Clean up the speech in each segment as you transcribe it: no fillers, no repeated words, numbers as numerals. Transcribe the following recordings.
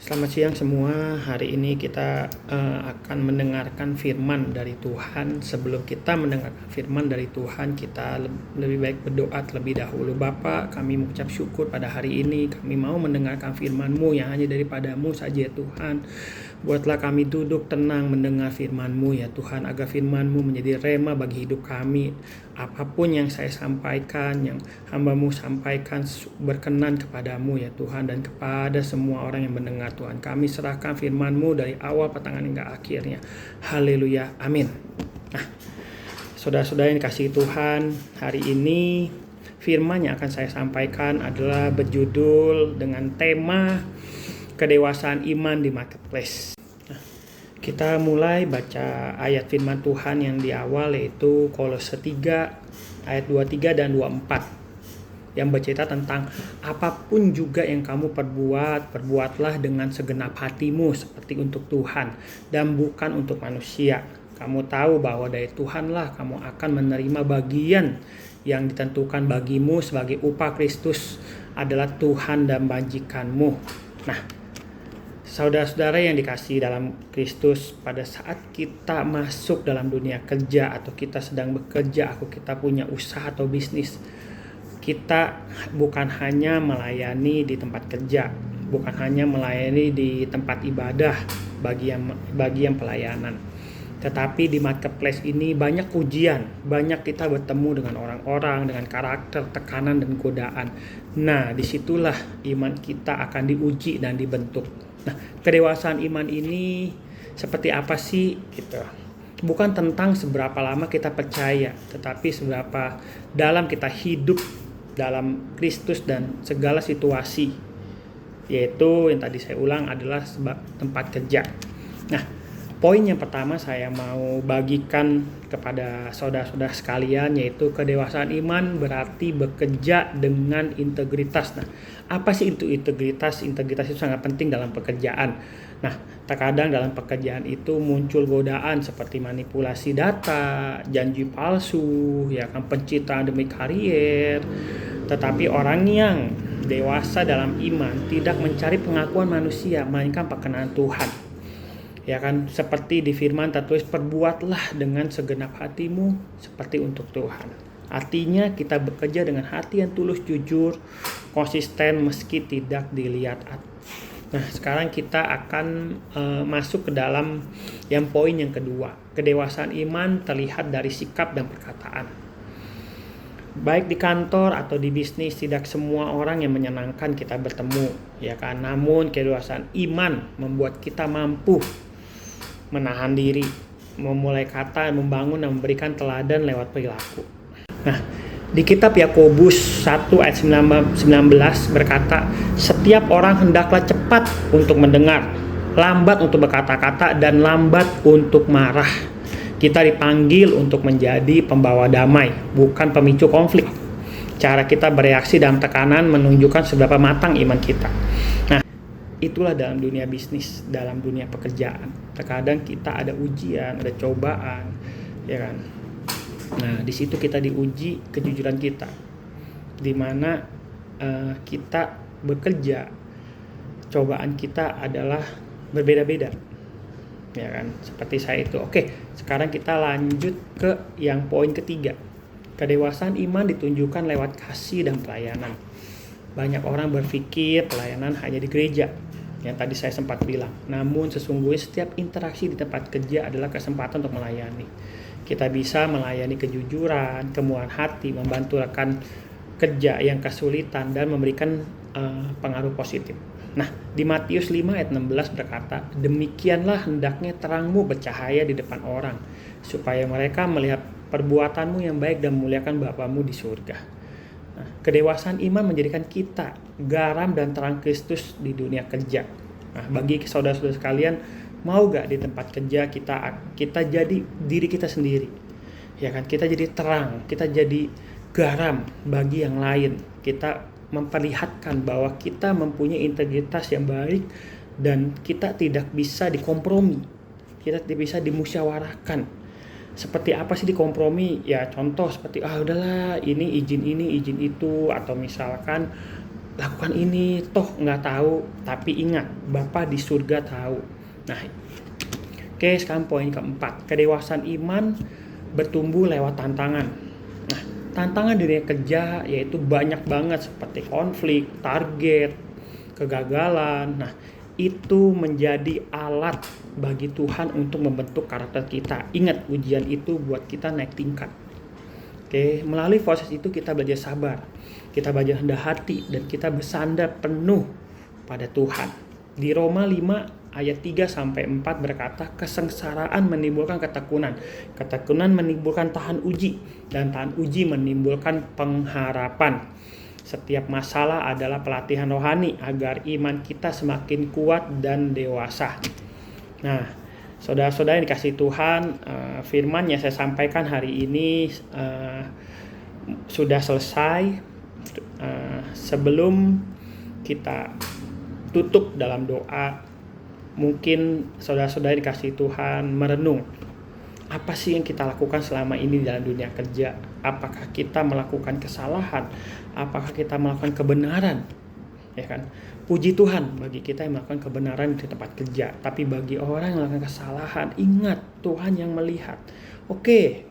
Selamat siang semua. Hari ini kita akan mendengarkan firman dari Tuhan. Sebelum kita mendengarkan firman dari Tuhan, kita lebih baik berdoa terlebih dahulu. Bapa, kami mengucap syukur pada hari ini. Kami mau mendengarkan firman-Mu yang hanya daripadamu saja, Tuhan. Buatlah kami duduk tenang mendengar firman-Mu ya Tuhan, agar firman-Mu menjadi rema bagi hidup kami. Apapun yang saya sampaikan, yang hamba-Mu sampaikan berkenan kepadamu ya Tuhan, dan kepada semua orang yang mendengar Tuhan. Kami serahkan firman-Mu dari awal pertengahan hingga akhirnya. Haleluya, amin. Nah, saudara-saudara yang dikasihi Tuhan, hari ini firman yang akan saya sampaikan adalah berjudul dengan tema kedewasaan iman di marketplace. Kita mulai baca ayat firman Tuhan yang di awal, yaitu Kolose 3 ayat 23 dan 24, yang bercerita tentang apapun juga yang kamu perbuatlah dengan segenap hatimu seperti untuk Tuhan dan bukan untuk manusia. Kamu tahu bahwa dari Tuhanlah kamu akan menerima bagian yang ditentukan bagimu sebagai upah. Kristus adalah Tuhan dan majikanmu. Nah, saudara-saudara yang dikasihi dalam Kristus, pada saat kita masuk dalam dunia kerja atau kita sedang bekerja atau kita punya usaha atau bisnis, kita bukan hanya melayani di tempat kerja, bukan hanya melayani di tempat ibadah bagian pelayanan, tetapi di marketplace ini banyak ujian, banyak kita bertemu dengan orang-orang dengan karakter, tekanan, dan godaan. Nah, disitulah iman kita akan diuji dan dibentuk. Nah, kedewasaan iman ini seperti apa sih gitu? Bukan tentang seberapa lama kita percaya, tetapi seberapa dalam kita hidup dalam Kristus dan segala situasi, yaitu yang tadi saya ulang adalah tempat kerja. Nah, poin yang pertama saya mau bagikan kepada saudara-saudara sekalian, yaitu kedewasaan iman berarti bekerja dengan integritas. Nah, apa sih itu integritas? Integritas itu sangat penting dalam pekerjaan. Nah, terkadang dalam pekerjaan itu muncul godaan seperti manipulasi data, janji palsu, ya kan, pencitraan demi karier. Tetapi orang yang dewasa dalam iman tidak mencari pengakuan manusia, melainkan perkenan Tuhan. Ya kan, seperti di firman tertulis, perbuatlah dengan segenap hatimu seperti untuk Tuhan. Artinya kita bekerja dengan hati yang tulus, jujur, konsisten meski tidak dilihat. Nah, sekarang kita akan masuk ke dalam yang poin yang kedua. Kedewasaan iman terlihat dari sikap dan perkataan. Baik di kantor atau di bisnis, tidak semua orang yang menyenangkan kita bertemu, ya kan. Namun kedewasaan iman membuat kita mampu menahan diri, memulai kata, membangun dan memberikan teladan lewat perilaku. Nah, di kitab Yakobus 1 ayat 19 berkata, setiap orang hendaklah cepat untuk mendengar, lambat untuk berkata-kata, dan lambat untuk marah. Kita dipanggil untuk menjadi pembawa damai, bukan pemicu konflik. Cara kita bereaksi dalam tekanan menunjukkan seberapa matang iman kita. Nah, itulah dalam dunia bisnis, dalam dunia pekerjaan. Terkadang kita ada ujian, ada cobaan, ya kan. Nah, di situ kita diuji kejujuran kita, di mana kita bekerja, cobaan kita adalah berbeda-beda, ya kan. Seperti saya itu. Oke, sekarang kita lanjut ke yang poin ketiga. Kedewasaan iman ditunjukkan lewat kasih dan pelayanan. Banyak orang berpikir pelayanan hanya di gereja, yang tadi saya sempat bilang. Namun sesungguhnya setiap interaksi di tempat kerja adalah kesempatan untuk melayani. Kita bisa melayani kejujuran, kemurahan hati, membantu rekan kerja yang kesulitan, dan memberikan pengaruh positif. Nah, di Matius 5 ayat 16 berkata, demikianlah hendaknya terangmu bercahaya di depan orang, supaya mereka melihat perbuatanmu yang baik dan memuliakan Bapamu di surga. Nah, kedewasaan iman menjadikan kita garam dan terang Kristus di dunia kerja. Nah, bagi saudara-saudara sekalian, mau gak di tempat kerja kita jadi diri kita sendiri, ya kan? Kita jadi terang, kita jadi garam bagi yang lain. Kita memperlihatkan bahwa kita mempunyai integritas yang baik dan kita tidak bisa dikompromi, kita tidak bisa dimusyawarahkan. Seperti apa sih dikompromi? Ya contoh seperti udahlah ini izin itu, atau misalkan lakukan ini, toh nggak tahu, tapi ingat Bapa di surga tahu. Nah, oke, sekarang poin keempat, kedewasaan iman bertumbuh lewat tantangan. Nah, tantangan di dunia kerja yaitu banyak banget, seperti konflik, target, kegagalan. Nah, itu menjadi alat bagi Tuhan untuk membentuk karakter kita. Ingat, ujian itu buat kita naik tingkat. Oke, melalui proses itu kita belajar sabar, kita belajar rendah hati, dan kita bersandar penuh pada Tuhan. Di Roma 5 ayat 3-4 berkata, kesengsaraan menimbulkan ketekunan, ketekunan menimbulkan tahan uji, dan tahan uji menimbulkan pengharapan. Setiap masalah adalah pelatihan rohani agar iman kita semakin kuat dan dewasa. Nah, saudara-saudara yang dikasih Tuhan, firman yang saya sampaikan hari ini sudah selesai. Sebelum kita tutup dalam doa, mungkin saudara-saudara dikasih Tuhan merenung, apa sih yang kita lakukan selama ini dalam dunia kerja? Apakah kita melakukan kesalahan? Apakah kita melakukan kebenaran? Ya kan? Puji Tuhan bagi kita yang melakukan kebenaran di tempat kerja. Tapi bagi orang yang melakukan kesalahan, ingat Tuhan yang melihat. Oke,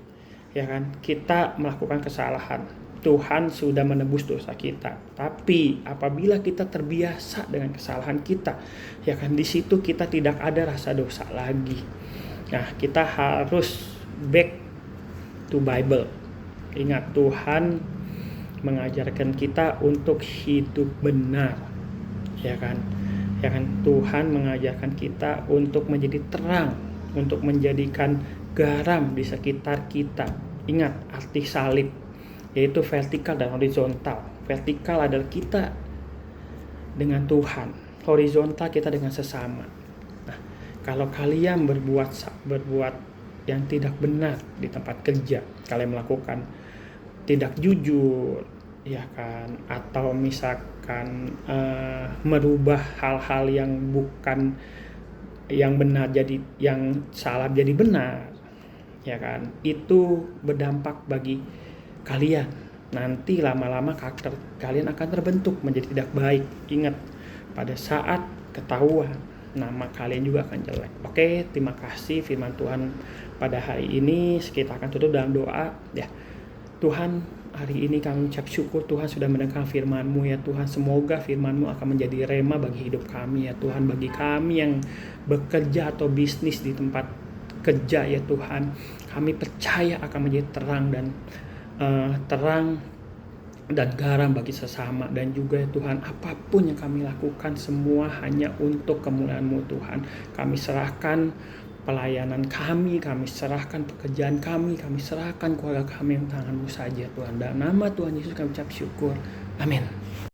ya kan? Kita melakukan kesalahan. Tuhan sudah menebus dosa kita. Tapi apabila kita terbiasa dengan kesalahan kita, ya kan, di situ kita tidak ada rasa dosa lagi. Nah, kita harus back to Bible. Ingat, Tuhan mengajarkan kita untuk hidup benar. Ya kan? Ya kan? Tuhan mengajarkan kita untuk menjadi terang, untuk menjadikan garam di sekitar kita. Ingat arti salib, yaitu vertikal dan horizontal. Vertikal adalah kita dengan Tuhan, horizontal kita dengan sesama. Nah, kalau kalian berbuat yang tidak benar di tempat kerja, kalian melakukan tidak jujur, ya kan, atau misalkan merubah hal-hal yang bukan yang benar jadi yang salah jadi benar, ya kan, itu berdampak bagi kalian. Nanti lama-lama karakter kalian akan terbentuk menjadi tidak baik. Ingat, pada saat ketahuan, nama kalian juga akan jelek. Oke, terima kasih firman Tuhan pada hari ini. Kita akan tutup dalam doa. Ya, Tuhan, hari ini kami ucap syukur Tuhan sudah mendengar firman-Mu ya Tuhan. Semoga firman-Mu akan menjadi rema bagi hidup kami ya Tuhan. Bagi kami yang bekerja atau bisnis di tempat kerja ya Tuhan, kami percaya akan menjadi terang dan garam bagi sesama. Dan juga ya Tuhan, apapun yang kami lakukan semua hanya untuk kemuliaan-Mu Tuhan. Kami serahkan pelayanan kami serahkan pekerjaan kami serahkan keluarga kami yang tangan-Mu saja Tuhan. Dan nama Tuhan Yesus kami ucap syukur. Amin.